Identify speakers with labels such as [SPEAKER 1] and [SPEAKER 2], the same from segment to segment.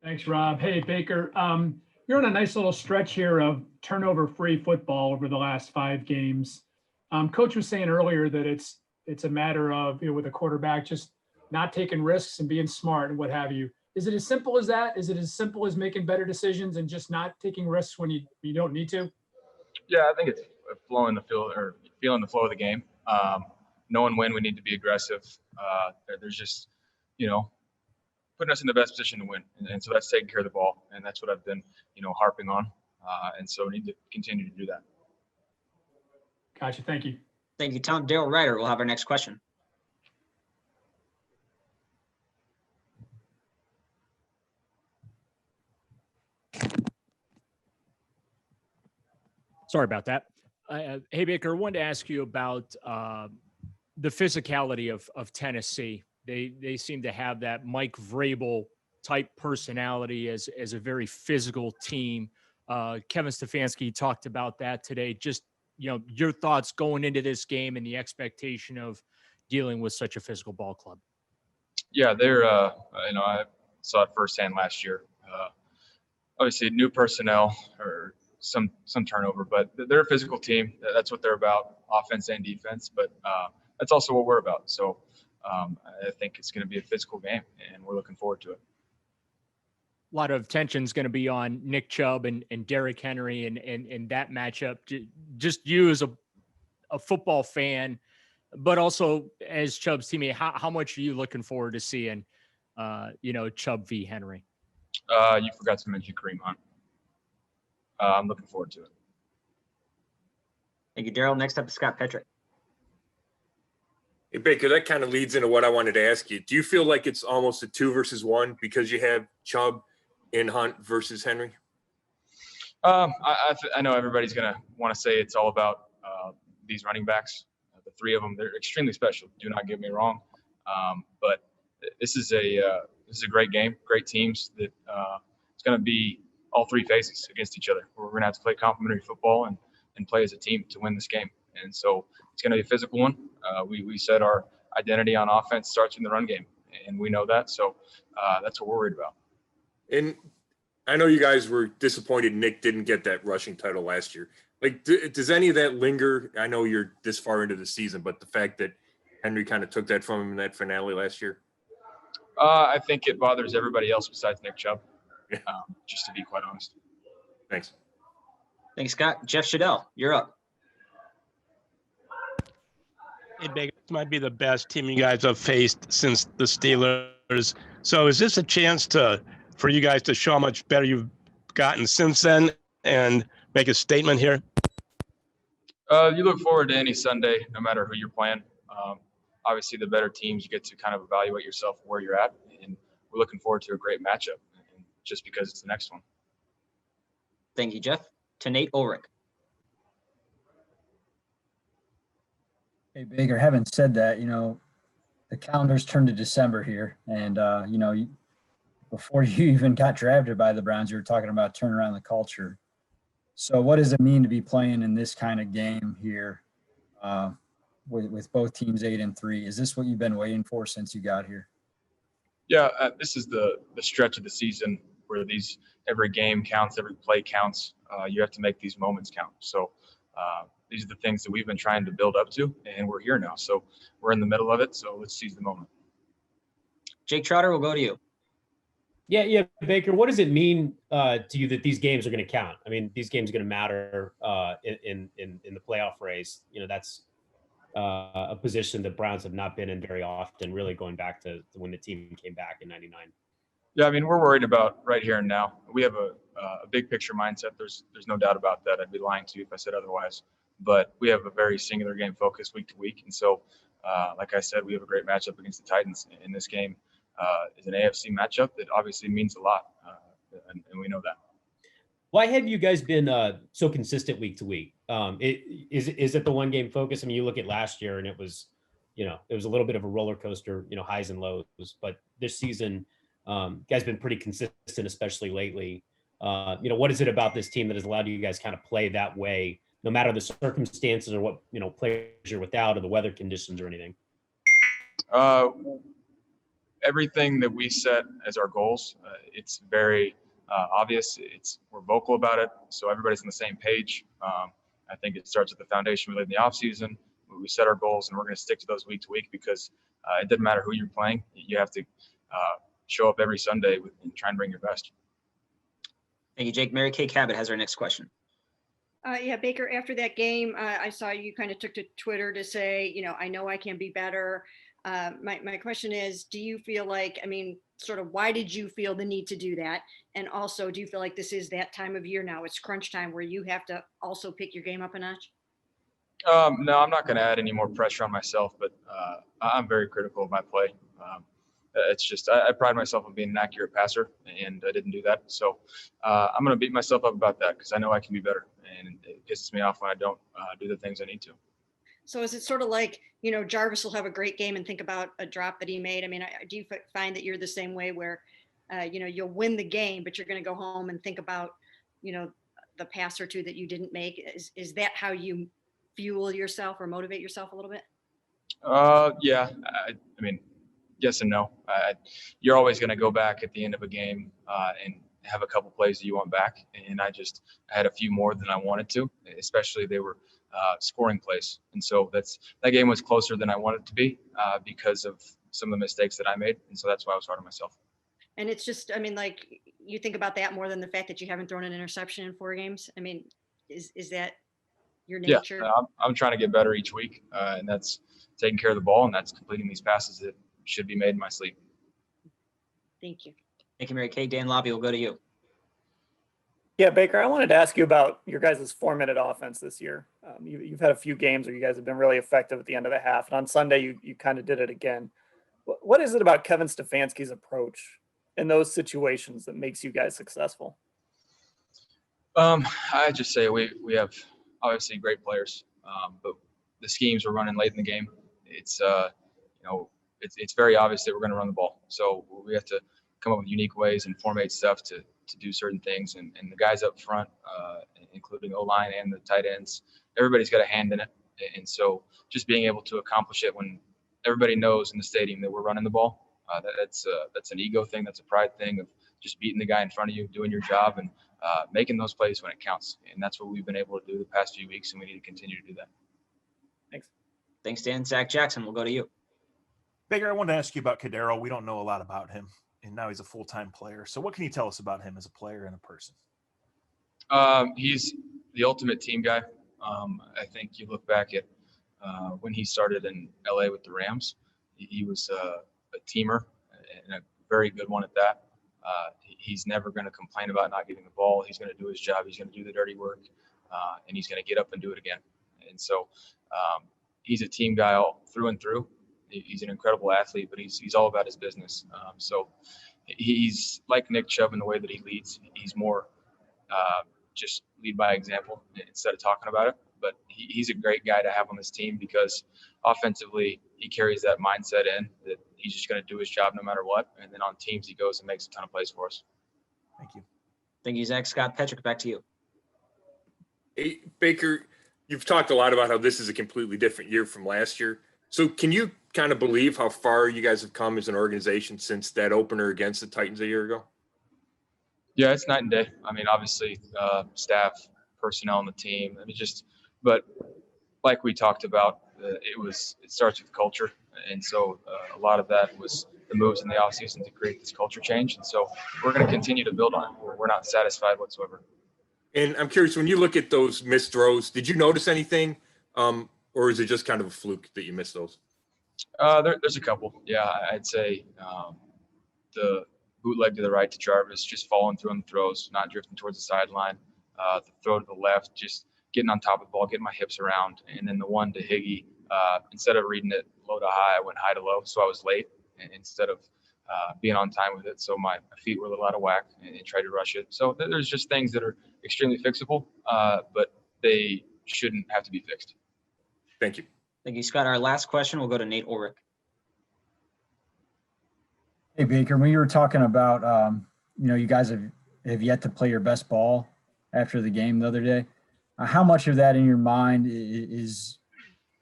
[SPEAKER 1] Thanks, Rob. Hey, Baker. You're on a nice little stretch here of turnover-free football over the last 5 games. Coach was saying earlier that it's a matter of, with a quarterback just not taking risks and being smart and what have you. Is it as simple as that? Is it as simple as making better decisions and just not taking risks when you don't need to?
[SPEAKER 2] Yeah, I think it's flowing the field or feeling the flow of the game. Knowing when we need to be aggressive. There's just, putting us in the best position to win. And so that's taking care of the ball. And that's what I've been, harping on. And so we need to continue to do that.
[SPEAKER 1] Gotcha. Thank you.
[SPEAKER 3] Thank you, Tom. Daryl Ryder will have our next question.
[SPEAKER 4] Sorry about that. Hey, Baker, I wanted to ask you about the physicality of Tennessee. They seem to have that Mike Vrabel type personality as a very physical team. Kevin Stefanski talked about that today. Just, your thoughts going into this game and the expectation of dealing with such a physical ball club.
[SPEAKER 2] Yeah, they're, I saw it firsthand last year. Obviously, new personnel or some turnover, but they're a physical team. That's what they're about, offense and defense. But that's also what we're about. So I think it's going to be a physical game, and we're looking forward to it.
[SPEAKER 4] A lot of tension is going to be on Nick Chubb and Derrick Henry and that matchup. Just you as a football fan, but also as Chubb's teammate, how much are you looking forward to seeing, Chubb v. Henry?
[SPEAKER 2] You forgot to mention Kareem Hunt. I'm looking forward to it.
[SPEAKER 3] Thank you, Daryl. Next up is Scott Petrick.
[SPEAKER 5] Hey, Baker, that kind of leads into what I wanted to ask you. Do you feel like it's almost a 2 versus 1 because you have Chubb in Hunt versus Henry?
[SPEAKER 2] I know everybody's going to want to say it's all about these running backs. The 3 of them, they're extremely special. Do not get me wrong. But this is a great game, great teams that it's going to be all 3 phases against each other. We're going to have to play complementary football and play as a team to win this game. And so it's going to be a physical one. We said our identity on offense starts in the run game, and we know that. So that's what we're worried about.
[SPEAKER 5] And I know you guys were disappointed Nick didn't get that rushing title last year. Like, does any of that linger? I know you're this far into the season, but the fact that Henry kind of took that from him in that finale last year?
[SPEAKER 2] I think it bothers everybody else besides Nick Chubb, just to be quite honest.
[SPEAKER 5] Thanks.
[SPEAKER 3] Thanks, Scott. Jeff Shadell, you're up.
[SPEAKER 6] Hey, Baker, this might be the best team you guys have faced since the Steelers. So is this a chance for you guys to show how much better you've gotten since then and make a statement here?
[SPEAKER 2] You look forward to any Sunday, no matter who you're playing. Obviously, the better teams, you get to kind of evaluate yourself where you're at, and we're looking forward to a great matchup, just because it's the next one.
[SPEAKER 3] Thank you, Jeff. To Nate Ulrich.
[SPEAKER 7] Hey, Baker, having said that, the calendar's turned to December here. And, before you even got drafted by the Browns, you were talking about turning around the culture. So what does it mean to be playing in this kind of game here with both teams 8-3? Is this what you've been waiting for since you got here?
[SPEAKER 2] Yeah, this is the stretch of the season where every game counts, every play counts. You have to make these moments count. So these are the things that we've been trying to build up to, and we're here now. So we're in the middle of it, so let's seize the moment.
[SPEAKER 3] Jake Trotter will go to you.
[SPEAKER 8] Yeah, Baker, what does it mean to you that these games are going to count? I mean, these games are going to matter in the playoff race. That's a position that Browns have not been in very often, really going back to when the team came back in '99.
[SPEAKER 2] Yeah, I mean, we're worried about right here and now. We have a big picture mindset. There's no doubt about that. I'd be lying to you if I said otherwise. But we have a very singular game focus week to week. And so, like I said, we have a great matchup against the Titans in this game. Is an AFC matchup that obviously means a lot, and we know that.
[SPEAKER 8] Why have you guys been so consistent week to week? Is it the one game focus? I mean, you look at last year and it was a little bit of a roller coaster, highs and lows. But this season, guys been pretty consistent, especially lately. What is it about this team that has allowed you guys kind of play that way, no matter the circumstances or what players you're without or the weather conditions or anything?
[SPEAKER 2] everything that we set as our goals, it's very obvious. We're vocal about it, so everybody's on the same page. I think it starts with the foundation we laid in the off season. We set our goals, and we're going to stick to those week to week because it doesn't matter who you're playing. You have to show up every Sunday and try and bring your best.
[SPEAKER 3] Thank you, Jake. Mary Kay Cabot has our next question.
[SPEAKER 9] Yeah, Baker, after that game, I saw you kind of took to Twitter to say, I know I can be better. My question is, do you feel like, sort of why did you feel the need to do that? And also, do you feel like this is that time of year now? It's crunch time where you have to also pick your game up a notch?
[SPEAKER 2] No, I'm not going to add any more pressure on myself, but I'm very critical of my play. It's just I pride myself on being an accurate passer, and I didn't do that. So I'm going to beat myself up about that because I know I can be better, and it pisses me off when I don't do the things I need to.
[SPEAKER 9] So is it sort of like, Jarvis will have a great game and think about a drop that he made? Do you find that you're the same way where, you'll win the game, but you're going to go home and think about, the pass or two that you didn't make? Is that how you fuel yourself or motivate yourself a little bit?
[SPEAKER 2] Yeah. Yes and no. You're always going to go back at the end of a game and have a couple plays that you want back. And I had a few more than I wanted to, especially they were scoring plays. And so that game was closer than I wanted it to be because of some of the mistakes that I made. And so that's why I was hard on myself.
[SPEAKER 9] And it's just, you think about that more than the fact that you haven't thrown an interception in 4 games. Is that your nature?
[SPEAKER 2] Yeah, I'm trying to get better each week. And that's taking care of the ball, and that's completing these passes that should be made in my sleep.
[SPEAKER 9] Thank you.
[SPEAKER 3] Thank you, Mary Kay. Dan Lobby, will go to you.
[SPEAKER 10] Yeah, Baker, I wanted to ask you about your guys' 4-minute offense this year. You've had a few games where you guys have been really effective at the end of the half, and on Sunday you kind of did it again. What is it about Kevin Stefanski's approach in those situations that makes you guys successful?
[SPEAKER 2] I just say we have obviously great players, but the schemes we're running late in the game, it's very obvious that we're going to run the ball. So we have to come up with unique ways and formate stuff to do certain things. And the guys up front, including O-line and the tight ends, everybody's got a hand in it. And so just being able to accomplish it when everybody knows in the stadium that we're running the ball, that's an ego thing. That's a pride thing of just beating the guy in front of you, doing your job, and making those plays when it counts. And that's what we've been able to do the past few weeks, and we need to continue to do that.
[SPEAKER 10] Thanks.
[SPEAKER 3] Thanks, Dan. Zach Jackson, we'll go to you.
[SPEAKER 11] Baker, I wanted to ask you about Cadero. We don't know a lot about him, and now he's a full-time player. So what can you tell us about him as a player and a person?
[SPEAKER 2] He's the ultimate team guy. I think you look back at when he started in LA with the Rams, he was a teamer and a very good one at that. He's never going to complain about not getting the ball. He's going to do his job. He's going to do the dirty work, and he's going to get up and do it again. And so he's a team guy all through and through. He's an incredible athlete, but he's all about his business. So he's like Nick Chubb in the way that he leads. He's more just lead by example instead of talking about it. But he's a great guy to have on this team because offensively he carries that mindset in that he's just going to do his job no matter what. And then on teams he goes and makes a ton of plays for us.
[SPEAKER 11] Thank you.
[SPEAKER 3] Thank you, Zach. Scott Petrick, back to you.
[SPEAKER 5] Hey, Baker, you've talked a lot about how this is a completely different year from last year. So can you kind of believe how far you guys have come as an organization since that opener against the Titans a year ago?
[SPEAKER 2] Yeah, it's night and day. Obviously, staff, personnel on the team. But like we talked about, it starts with culture. And so a lot of that was the moves in the offseason to create this culture change. And so we're going to continue to build on it. We're not satisfied whatsoever.
[SPEAKER 5] And I'm curious, when you look at those missed throws, did you notice anything? Or is it just kind of a fluke that you missed those?
[SPEAKER 2] There's a couple. Yeah, I'd say the bootleg to the right to Jarvis, just following through on the throws, not drifting towards the sideline. The throw to the left, just getting on top of the ball, getting my hips around. And then the one to Higgy, instead of reading it low to high, I went high to low, so I was late instead of being on time with it. So my feet were a little out of whack and tried to rush it. So there's just things that are extremely fixable, but they shouldn't have to be fixed.
[SPEAKER 5] Thank you.
[SPEAKER 3] Thank you, Scott. Our last question will go to Nate Ulrich.
[SPEAKER 7] Hey, Baker, when you were talking about, you guys have yet to play your best ball after the game the other day. How much of that in your mind is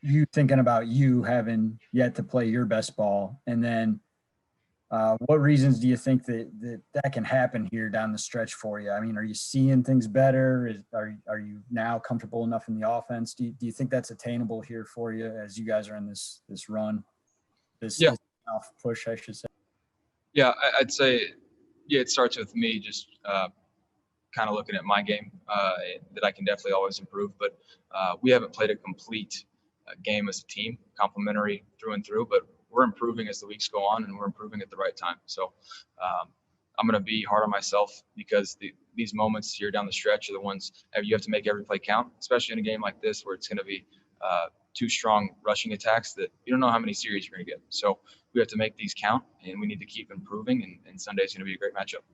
[SPEAKER 7] you thinking about you having yet to play your best ball? And then What reasons do you think that can happen here down the stretch for you? I mean, are you seeing things better? Are you now comfortable enough in the offense? Do you think that's attainable here for you as you guys are in this run, this off push, I should say?
[SPEAKER 2] Yeah, I'd say, it starts with me just kind of looking at my game that I can definitely always improve. But we haven't played a complete game as a team, complementary through and through, but we're improving as the weeks go on, and we're improving at the right time. So I'm going to be hard on myself because these moments here down the stretch are the ones you have to make every play count, especially in a game like this where it's going to be two strong rushing attacks that you don't know how many series you're going to get. So we have to make these count, and we need to keep improving, and Sunday's going to be a great matchup.